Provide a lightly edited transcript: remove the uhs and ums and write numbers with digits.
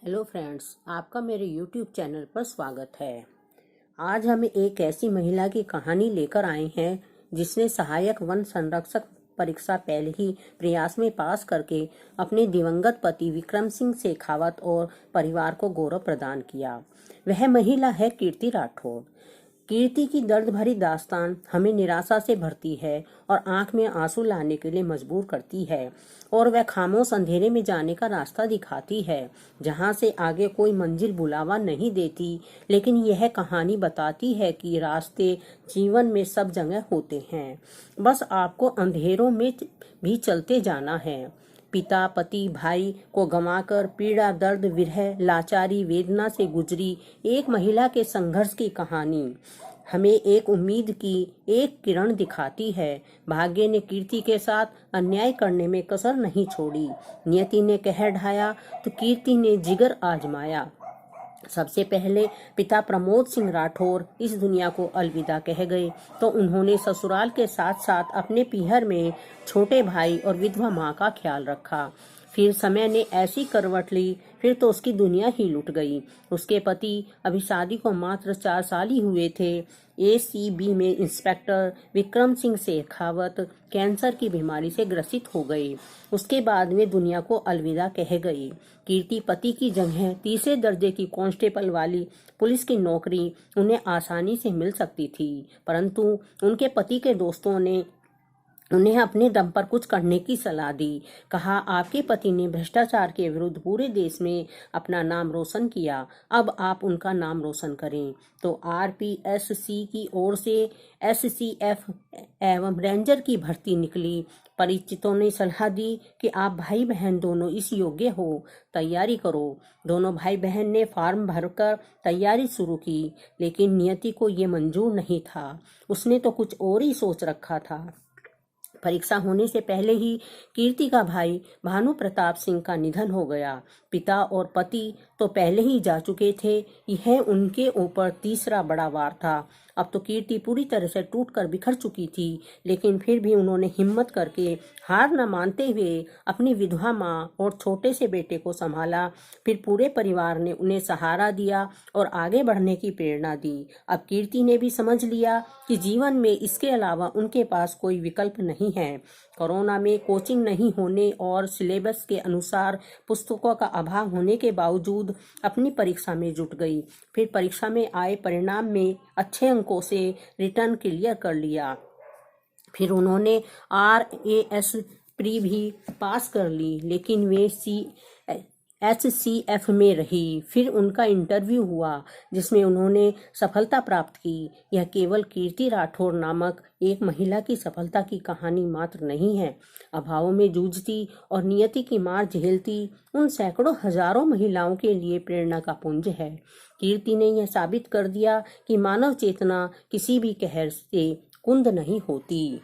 Hello friends, आपका मेरे YouTube channel पर स्वागत है। आज हम एक ऐसी महिला की कहानी लेकर आए हैं जिसने सहायक वन संरक्षक परीक्षा पहले ही प्रयास में पास करके अपने दिवंगत पति विक्रम सिंह शेखावत और परिवार को गौरव प्रदान किया। वह महिला है कीर्ति राठौर। कीर्ति की दर्द भरी दास्तान हमें निराशा से भरती है और आंख में आंसू लाने के लिए मजबूर करती है, और वह खामोश अंधेरे में जाने का रास्ता दिखाती है जहां से आगे कोई मंजिल बुलावा नहीं देती। लेकिन यह कहानी बताती है कि रास्ते जीवन में सब जगह होते हैं, बस आपको अंधेरों में भी चलते जाना है। पिता, पति, भाई को गंवाकर पीड़ा, दर्द, विरह, लाचारी, वेदना से गुजरी एक महिला के संघर्ष की कहानी हमें एक उम्मीद की एक किरण दिखाती है। भाग्य ने कीर्ति के साथ अन्याय करने में कसर नहीं छोड़ी। नियति ने कहर ढाया तो कीर्ति ने जिगर आजमाया। सबसे पहले पिता प्रमोद सिंह राठौर इस दुनिया को अलविदा कह गए तो उन्होंने ससुराल के साथ साथ अपने पीहर में छोटे भाई और विधवा माँ का ख्याल रखा। फिर समय ने ऐसी करवट ली, फिर तो उसकी दुनिया ही लुट गई। उसके पति अभी शादी को मात्र 4 साल ही हुए थे। एसीबी में इंस्पेक्टर विक्रम सिंह शेखावत कैंसर की बीमारी से ग्रसित हो गए। उसके बाद में दुनिया को अलविदा कह गई। कीर्ति पति की जगह तीसरे दर्जे की कांस्टेबल वाली पुलिस की नौकरी उन्हें आसानी से मिल सकती थी, परंतु उनके पति के दोस्तों ने उन्हें अपने दम पर कुछ करने की सलाह दी। कहा, आपके पति ने भ्रष्टाचार के विरुद्ध पूरे देश में अपना नाम रोशन किया, अब आप उनका नाम रोशन करें। तो आरपीएससी की ओर से एससीएफ एवं रेंजर की भर्ती निकली। परिचितों ने सलाह दी कि आप भाई बहन दोनों इस योग्य हो, तैयारी करो। दोनों भाई बहन ने फॉर्म भरकर तैयारी शुरू की, लेकिन नियति को ये मंजूर नहीं था। उसने तो कुछ और ही सोच रखा था। परीक्षा होने से पहले ही कीर्ति का भाई भानु प्रताप सिंह का निधन हो गया। पिता और पति तो पहले ही जा चुके थे, यह उनके ऊपर तीसरा बड़ा वार था। अब तो कीर्ति पूरी तरह से टूटकर बिखर चुकी थी, लेकिन फिर भी उन्होंने हिम्मत करके हार न मानते हुए अपनी विधवा माँ और छोटे से बेटे को संभाला। फिर पूरे परिवार ने उन्हें सहारा दिया और आगे बढ़ने की प्रेरणा दी। अब कीर्ति ने भी समझ लिया कि जीवन में इसके अलावा उनके पास कोई विकल्प नहीं है। कोरोना में कोचिंग नहीं होने और सिलेबस के अनुसार पुस्तकों का अभाव होने के बावजूद अपनी परीक्षा में जुट गई। फिर परीक्षा में आए परिणाम में अच्छे अंकों से रिटर्न क्लियर कर लिया। फिर उन्होंने RAS प्री भी पास कर ली, लेकिन वे HCF में रही। फिर उनका इंटरव्यू हुआ जिसमें उन्होंने सफलता प्राप्त की। यह केवल कीर्ति राठौर नामक एक महिला की सफलता की कहानी मात्र नहीं है। अभावों में जूझती और नियति की मार झेलती उन सैकड़ों हजारों महिलाओं के लिए प्रेरणा का पुंज है। कीर्ति ने यह साबित कर दिया कि मानव चेतना किसी भी कहर से कुंद नहीं होती।